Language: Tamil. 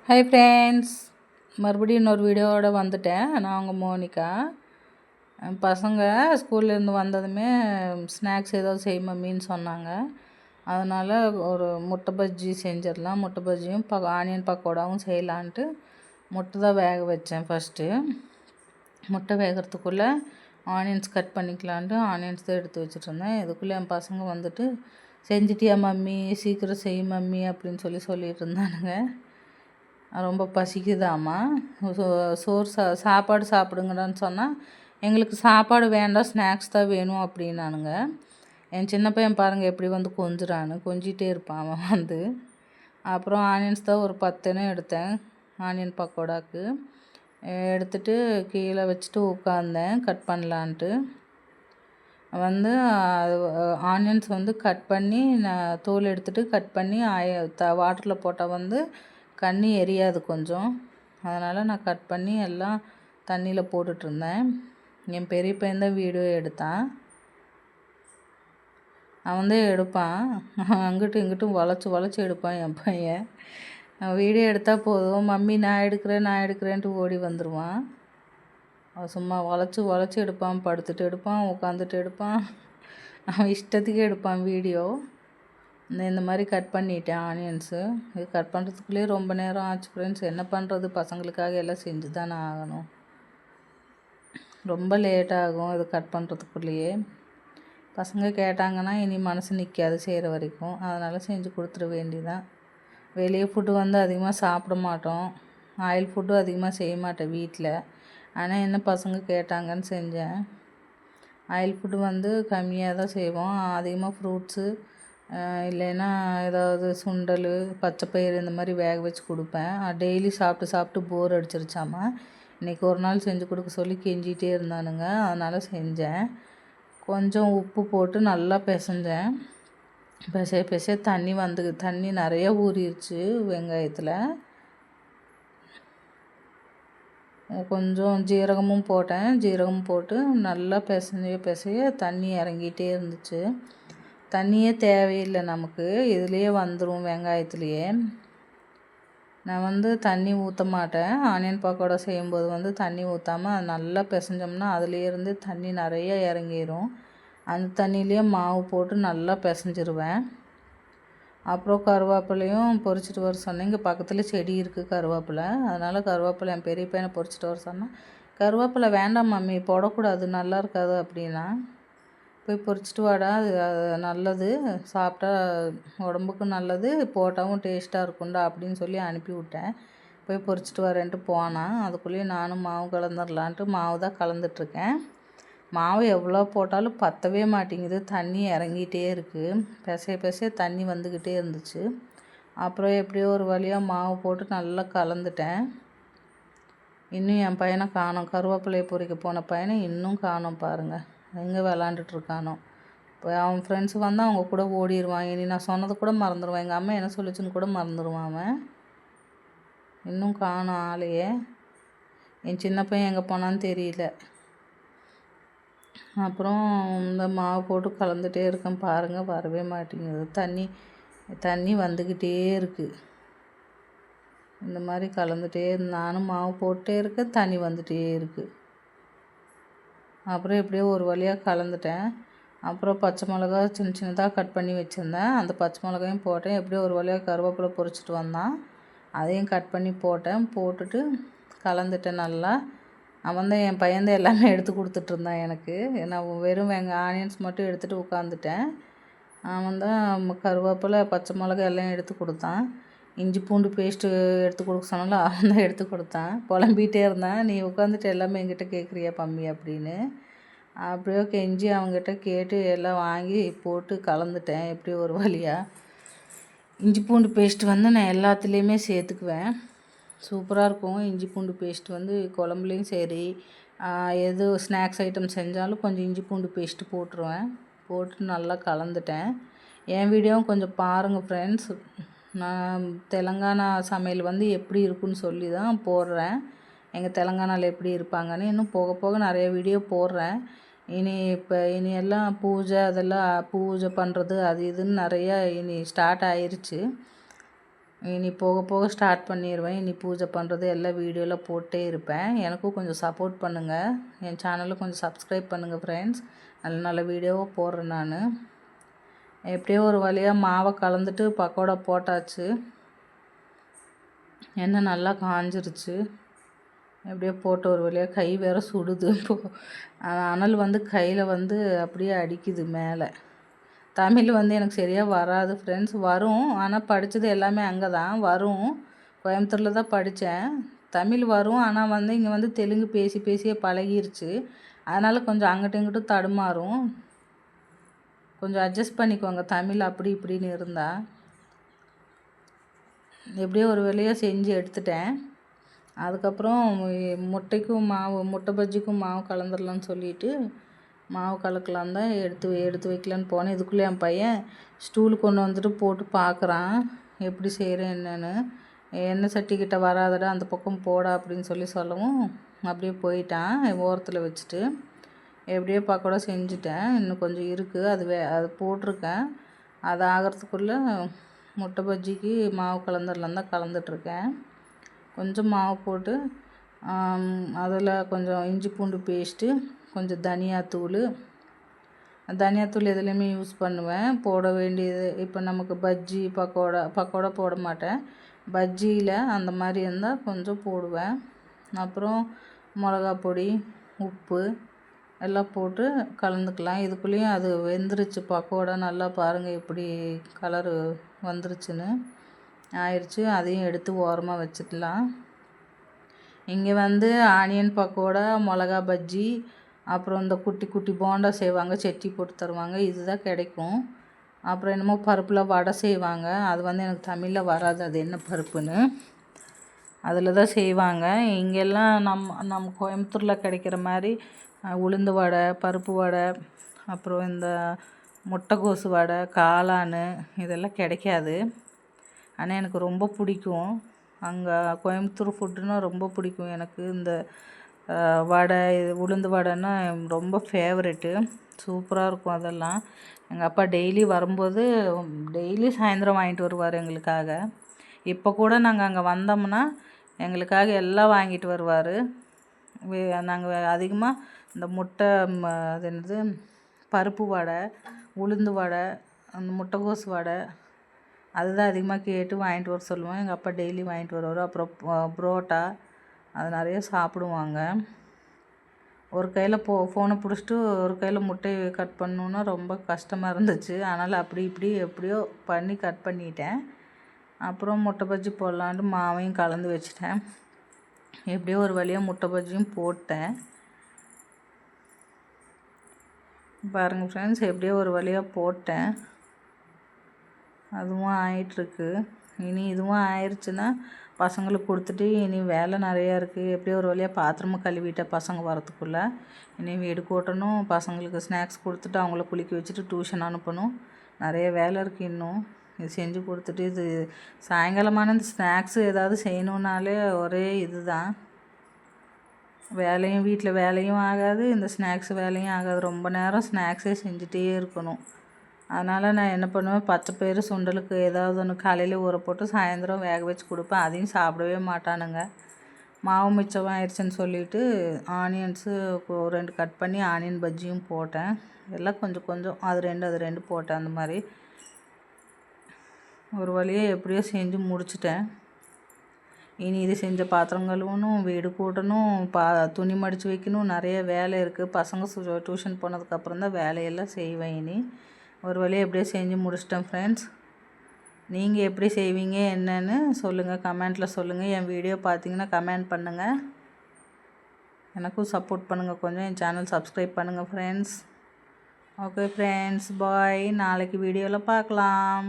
ஹை ஃப்ரெண்ட்ஸ், மறுபடியும் இன்னொரு வீடியோவோட வந்துட்டேன். நான் உங்கள் மோனிகா. பசங்க ஸ்கூல்லேருந்து வந்ததுமே ஸ்நாக்ஸ் ஏதாவது செய் மம்மின்னு சொன்னாங்க. அதனால் ஒரு முட்டை பஜ்ஜி செஞ்சிடலாம், முட்டை பஜ்ஜியும் ஆனியன் பக்கோடாவும் செய்யலான்ட்டு முட்டை தான் வேக வச்சேன். ஃபஸ்ட்டு முட்டை வேகிறதுக்குள்ளே ஆனியன்ஸ் கட் பண்ணிக்கலான்ட்டு ஆனியன்ஸ் தான் எடுத்து வச்சுட்ருந்தேன். இதுக்குள்ளே என் பசங்க வந்துட்டு செஞ்சிட்டியா மம்மி, சீக்கிரம் செய் மம்மி அப்படின்னு சொல்லிட்டு இருந்தானுங்க. ரொம்ப பசிக்குதாம்மா, சோறு சாப்பாடு சாப்பிடுங்கடான்னு சொன்னால் எங்களுக்கு சாப்பாடு வேண்டாம், ஸ்நாக்ஸ் தான் வேணும் அப்படின்னானுங்க. என் சின்ன பையன் பாருங்கள் எப்படி வந்து கொஞ்சிகிட்டே இருப்பான் அவன் வந்து. அப்புறம் ஆனியன்ஸ் தான் ஒரு 10 எடுத்தேன் ஆனியன் பக்கோடாக்கு. எடுத்துகிட்டு கீழே வச்சுட்டு உட்காந்தேன் கட் பண்ணலான்ட்டு. வந்து ஆனியன்ஸ் வந்து கட் பண்ணி நான் தோல் எடுத்துகிட்டு கட் பண்ணி வாட்டரில் போட்டால் வந்து கண்ணி எரியாது கொஞ்சம். அதனால் நான் கட் பண்ணி எல்லாம் தண்ணியில் போட்டுட்ருந்தேன். என் பெரிய பையன் தான் வீடியோ எடுத்தான். அவன் தான் எடுப்பான், அங்கிட்டும் இங்கிட்டும் வளைச்சி எடுப்பான் என் பையன். வீடியோ எடுத்தால் போதும், மம்மி நான் எடுக்கிறேன்ட்டு ஓடி வந்துடுவான். அவன் சும்மா வளைச்சி எடுப்பான், படுத்துட்டு எடுப்பான், உட்காந்துட்டு எடுப்பான், அவன் இஷ்டத்துக்கு எடுப்பான் வீடியோ. இந்த மாதிரி கட் பண்ணிட்டேன் ஆனியன்ஸு. இது கட் பண்ணுறதுக்குள்ளேயே ரொம்ப நேரம் ஆச்சு ஃப்ரெண்ட்ஸ். என்ன பண்ணுறது, பசங்களுக்காக எல்லாம் செஞ்சு தானே ஆகணும். ரொம்ப லேட் ஆகும் இது கட் பண்ணுறதுக்குள்ளேயே. பசங்க கேட்டாங்கன்னா இனி மனசு நிற்காது செய்கிற வரைக்கும். அதனால் செஞ்சு கொடுத்துட வேண்டியதான். வெளியே ஃபுட்டு வந்து அதிகமாக சாப்பிட மாட்டோம், ஆயில் ஃபுட்டும் அதிகமாக செய்ய மாட்டேன் வீட்டில். ஆனால் என்ன பசங்க கேட்டாங்கன்னு செஞ்சேன். ஆயில் ஃபுட்டு வந்து கம்மியாக தான் செய்வோம். அதிகமாக ஃப்ரூட்ஸு இல்லைன்னா ஏதாவது சுண்டல், பச்சைப்பயிறு இந்த மாதிரி வேக வச்சு கொடுப்பேன். டெய்லி சாப்பிட்டு போர் அடிச்சிருச்சாமா. இன்றைக்கி ஒரு நாள் செஞ்சு கொடுக்க சொல்லி கெஞ்சிகிட்டே இருந்தானுங்க. அதனால் செஞ்சேன். கொஞ்சம் உப்பு போட்டு நல்லா பிசைஞ்சேன். பிசைய தண்ணி நிறைய ஊறிடுச்சு வெங்காயத்தில். கொஞ்சம் ஜீரகமும் போட்டு நல்லா பிசைய தண்ணி இறங்கிட்டே இருந்துச்சு. தண்ணியே தேவையில்லை நமக்கு, இதுலேயே வந்துடும் வெங்காயத்துலேயே. நான் வந்து தண்ணி ஊற்ற மாட்டேன். ஆனியன் பக்கோடா செய்யும்போது வந்து தண்ணி ஊற்றாமல் அது நல்லா பிசைஞ்சோம்னா அதுலேருந்து தண்ணி நிறைய இறங்கிடும். அந்த தண்ணியிலே மாவு போட்டு நல்லா பிசைஞ்சிருவேன். அப்புறம் கருவேப்பிலையும் பொரிச்சிட்டு வர சொன்னேன். இங்கே பக்கத்தில் செடி இருக்குது கருவேப்பிலை, அதனால் கருவேப்பிலை என் பெரிய பையனை பொரிச்சிட்டு வர சொன்னேன். கருவேப்பிலை வேண்டாம் மம்மி, போடக்கூடாது, நல்லா இருக்காது அப்படின்னா. போய் பொரிச்சிட்டு வாடா, அது நல்லது, சாப்பிட்டா உடம்புக்கும் நல்லது, போட்டாவும் டேஸ்ட்டாக இருக்கும்டா அப்படின்னு சொல்லி அனுப்பி விட்டேன். போய் பொரிச்சிட்டு வரேன்ட்டு போனான். அதுக்குள்ளேயும் நானும் மாவு கலந்துடலான்ட்டு மாவு தான் கலந்துட்ருக்கேன். மாவு எவ்வளோ போட்டாலும் பத்தவே மாட்டேங்குது, தண்ணி இறங்கிட்டே இருக்குது. பிசைய தண்ணி வந்துக்கிட்டே இருந்துச்சு. அப்புறம் எப்படியோ ஒரு வழியாக மாவு போட்டு நல்லா கலந்துட்டேன். இன்னும் என் பையனை காணோம், கருவேப்பிலையை பொரிக்க போன பையனை இன்னும் காணோம் பாருங்கள். எங்கே விளாண்டுட்ருக்கானோ. இப்போ அவன் ஃப்ரெண்ட்ஸு வந்தால் அவங்க கூட ஓடிடுவான். இனி நான் சொன்னதை கூட மறந்துடுவான், எங்கள் அம்மா என்ன சொல்லிச்சுன்னு கூட மறந்துடுவான் அவன். இன்னும் காணோம் ஆளையே. என் சின்ன பையன் எங்கே போனான்னு தெரியல. அப்புறம் இந்த மாவு போட்டு கலந்துகிட்டே இருக்கேன் பாருங்கள், வரவே மாட்டேங்குது. தண்ணி வந்துக்கிட்டே இருக்குது. இந்த மாதிரி கலந்துகிட்டே நானும் மாவு போட்டே இருக்கேன், தண்ணி வந்துகிட்டே இருக்குது. அப்புறம் எப்படியோ ஒரு வழியாக கலந்துட்டேன். அப்புறம் பச்சை மிளகா சின்னதாக கட் பண்ணி வச்சுருந்தேன், அந்த பச்சை மிளகாயும் போட்டேன். எப்படியோ ஒரு வழியாக கருவேப்பிலை பொரிச்சிட்டு வந்தான், அதையும் கட் பண்ணி போட்டுட்டு கலந்துட்டேன் நல்லா. அவன் தான் என் பையன் தான் எல்லாமே எடுத்து கொடுத்துட்ருந்தான் எனக்கு. நான் வெறும் ஆனியன்ஸ் மட்டும் எடுத்துகிட்டு உட்காந்துட்டேன். அவன் தான் கருவேப்பிலை பச்சை மிளகா எல்லாம் எடுத்து கொடுத்தான். இஞ்சி பூண்டு பேஸ்ட்டு எடுத்து கொடுக்க சொன்னாலும் அவன் தான் எடுத்து கொடுத்தான். புலம்பிகிட்டே இருந்தான், நீ உட்காந்துட்டு எல்லாமே என்கிட்ட கேட்குறியா பம்மி அப்படின்னு. அப்படியோ கெஞ்சி அவங்ககிட்ட கேட்டு எல்லாம் வாங்கி போட்டு கலந்துட்டேன் எப்படியோ ஒரு வழியாக. இஞ்சி பூண்டு பேஸ்ட்டு வந்து நான் எல்லாத்துலேயுமே சேர்த்துக்குவேன், சூப்பராக இருக்கும். இஞ்சி பூண்டு பேஸ்ட்டு வந்து குழம்புலையும் சரி, எது ஸ்நாக்ஸ் ஐட்டம் செஞ்சாலும் கொஞ்சம் இஞ்சி பூண்டு பேஸ்ட்டு போட்டுருவேன். போட்டு நல்லா கலந்துட்டேன். என் வீடியோவும் கொஞ்சம் பாருங்கள் ஃப்ரெண்ட்ஸ். நான் தெலுங்கானா சமையல் வந்து எப்படி இருக்குன்னு சொல்லி தான் போடுறேன். எங்கள் தெலுங்கானாவில் எப்படி இருப்பாங்கன்னு இன்னும் போக போக நிறைய வீடியோ போடுறேன். இனி எல்லாம் பூஜை பண்ணுறது அது இதுன்னு நிறையா இனி ஸ்டார்ட் ஆயிருச்சு. இனி போக போக ஸ்டார்ட் பண்ணிடுவேன். இனி பூஜை பண்ணுறது எல்லாம் வீடியோவில் போட்டே இருப்பேன். எனக்கும் கொஞ்சம் சப்போர்ட் பண்ணுங்கள். என் சேனலை கொஞ்சம் சப்ஸ்கிரைப் பண்ணுங்கள் ஃப்ரெண்ட்ஸ். நல்ல நல்ல வீடியோவாக போடுறேன் நான். எப்படியோ ஒரு வழியாக மாவை கலந்துட்டு பக்கோடா போட்டாச்சு. எண்ணெய் நல்லா காஞ்சிருச்சு. எப்படியோ போட்டு ஒரு வழியாக கை வேறு சுடுது. இப்போது அனல் வந்து கையில் வந்து அப்படியே அடிக்குது மேலே. தமிழ் வந்து எனக்கு சரியாக வராது ஃப்ரெண்ட்ஸ். வரும், ஆனால் படித்தது எல்லாமே அங்கே தான் வரும். கோயம்புத்தூரில் தான் படித்தேன். தமிழ் வரும், ஆனால் வந்து இங்கே வந்து தெலுங்கு பேசி பேசியே பழகிருச்சு. அதனால் கொஞ்சம் அங்கிட்டும் இங்கிட்டும் தடுமாறும். கொஞ்சம் அட்ஜஸ்ட் பண்ணிக்கோங்க தமிழ் அப்படி இப்படின்னு இருந்தால். எப்படியோ ஒரு வேலையாக செஞ்சு எடுத்துட்டேன். அதுக்கப்புறம் முட்டைக்கும் மாவு, முட்டை பஜ்ஜிக்கும் மாவு கலந்துடலான்னு சொல்லிட்டு மாவு கலக்கலாம் தான் எடுத்து வைக்கலான்னு போனேன். இதுக்குள்ளே என் பையன் ஸ்டூல் கொண்டு வந்துட்டு போட்டு பார்க்குறான் எப்படி செய்கிறேன் என்னென்னு. எண்ணெய் சட்டிக்கிட்ட வராதடா, அந்த பக்கம் போடா அப்படின்னு சொல்லவும் அப்படியே போயிட்டான் ஓரத்தில் வச்சுட்டு. எப்படியோ பக்கோடா செஞ்சுட்டேன். இன்னும் கொஞ்சம் இருக்குது, அது போட்டிருக்கேன். அது ஆகிறதுக்குள்ளே முட்டை பஜ்ஜிக்கு மாவு கலந்துடலாம் தான் கலந்துட்ருக்கேன். கொஞ்சம் மாவு போட்டு அதில் கொஞ்சம் இஞ்சி பூண்டு பேஸ்ட்டு, கொஞ்சம் தனியாத்தூள் எதுலேயுமே யூஸ் பண்ணுவேன். போட வேண்டியது இப்போ நமக்கு பஜ்ஜி பக்கோடா போட மாட்டேன். பஜ்ஜியில் அந்த மாதிரி இருந்தால் கொஞ்சம் போடுவேன். அப்புறம் மிளகா பொடி, உப்பு எல்லாம் போட்டு கலந்துக்கலாம். இதுக்குள்ளேயும் அது வெந்துருச்சு பக்கோடா. நல்லா பாருங்கள் எப்படி கலரு வந்துருச்சுன்னு ஆயிடுச்சு. அதையும் எடுத்து ஓரமாக வச்சுக்கலாம். இங்கே வந்து ஆனியன் பக்கோடா, மிளகா பஜ்ஜி, அப்புறம் இந்த குட்டி குட்டி போண்டா செய்வாங்க, சட்னி போட்டு தருவாங்க, இதுதான் கிடைக்கும். அப்புறம் என்னமோ பருப்பில் வடை செய்வாங்க. அது வந்து எனக்கு தமிழில் வராது, அது என்ன பருப்புன்னு. அதில் தான் செய்வாங்க. இங்கெல்லாம் நம்ம கோயம்புத்தூரில் கிடைக்கிற மாதிரி உளுந்து வடை, பருப்பு வடை, அப்புறம் இந்த முட்டைக்கோசு வடை, காளான் இதெல்லாம் கிடைக்காது. ஆனால் எனக்கு ரொம்ப பிடிக்கும். அங்கே கோயம்புத்தூர் ஃபுட்டுன்னா ரொம்ப பிடிக்கும் எனக்கு. இந்த வடை, உளுந்து வடைன்னா ரொம்ப ஃபேவரெட்டு. சூப்பராக இருக்கும் அதெல்லாம். எங்கள் அப்பா டெய்லி வரும்போது டெய்லி சாயந்தரம் வாங்கிட்டு வருவார் எங்களுக்காக. இப்போ கூட நாங்கள் அங்கே வந்தோம்னா எங்களுக்காக எல்லாம் வாங்கிட்டு வருவார். நாங்கள் அதிகமாக இந்த முட்டை அது என்னது பருப்பு வடை, உளுந்து வடை, அந்த முட்டைக்கோசு வடை அதுதான் அதிகமாக கேட்டு வாங்கிட்டு வர சொல்லுவோம். எங்கள் அப்பா டெய்லி வாங்கிட்டு வருவார். அப்புறம் புரோட்டா அது நிறைய சாப்பிடுவாங்க. ஒரு கையில் ஃபோனை பிடிச்சிட்டு ஒரு கையில் முட்டையை கட் பண்ணணுன்னா ரொம்ப கஷ்டமாக இருந்துச்சு. அதனால் அப்படி இப்படி எப்படியோ பண்ணி கட் பண்ணிட்டேன். அப்புறம் முட்டை பஜ்ஜி போடலான்ட்டு மாவையும் கலந்து வச்சுட்டேன். எப்படியோ ஒரு வழியாக முட்டை பஜ்ஜியும் போட்டேன். பாருங்கள் ஃப்ரெண்ட்ஸ், எப்படியோ ஒரு வழியாக போட்டேன். அதுவும் ஆயிட்டுருக்கு. இனி இதுவும் ஆயிடுச்சுன்னா பசங்களுக்கு கொடுத்துட்டு இனி வேலை நிறையா இருக்குது. எப்படியோ ஒரு வழியாக பாத்திரமும் கழுவிட்டேன் பசங்க வரத்துக்குள்ளே. இனி வீடு கூட்டணும், பசங்களுக்கு ஸ்நாக்ஸ் கொடுத்துட்டு அவங்கள குளிக்க வச்சுட்டு டியூஷன் அனுப்பணும். நிறைய வேலை இருக்குது இன்னும். இது செஞ்சு கொடுத்துட்டு இது சாயங்காலமான இந்த ஸ்நாக்ஸு ஏதாவது செய்யணுன்னாலே ஒரே இது தான் வேலையும். வீட்டில் வேலையும் ஆகாது, இந்த ஸ்நாக்ஸ் வேலையும் ஆகாது. ரொம்ப நேரம் ஸ்நாக்ஸே செஞ்சுட்டே இருக்கணும். அதனால் நான் என்ன பண்ணுவேன், பச்சை பயிறு சுண்டலுக்கு ஏதாவது ஒன்று காலையில் ஊற போட்டு சாயந்தரம் வேக வச்சு கொடுப்பேன். அதையும் சாப்பிடவே மாட்டானுங்க. மாவு மிச்சம் ஆயிடுச்சுன்னு சொல்லிவிட்டு ஆனியன்ஸு 2 கட் பண்ணி ஆனியன் பஜ்ஜியும் போட்டேன். எல்லாம் கொஞ்சம் கொஞ்சம் அது ரெண்டு போட்டேன். அந்த மாதிரி ஒரு வழியாக எப்படியோ செஞ்சு முடிச்சிட்டேன். இனி இது செஞ்ச பாத்திரம் கழுவணும், வீடு கூட்டணும், துணி மடித்து வைக்கணும், நிறைய வேலை இருக்குது. பசங்க டியூஷன் போனதுக்கப்புறம் தான் வேலையெல்லாம் செய்வேன். இனி ஒரு வழியாக எப்படியோ செஞ்சு முடிச்சிட்டேன் ஃப்ரெண்ட்ஸ். நீங்கள் எப்படி செய்வீங்க என்னன்னு சொல்லுங்கள், கமெண்ட்டில் சொல்லுங்கள். என் வீடியோ பார்த்தீங்கன்னா கமெண்ட் பண்ணுங்கள். எனக்கும் சப்போர்ட் பண்ணுங்கள் கொஞ்சம். என் சேனல் சப்ஸ்கிரைப் பண்ணுங்கள் ஃப்ரெண்ட்ஸ். ஓகே ஃப்ரெண்ட்ஸ், பாய். நாளைக்கு வீடியோவில் பார்க்கலாம்.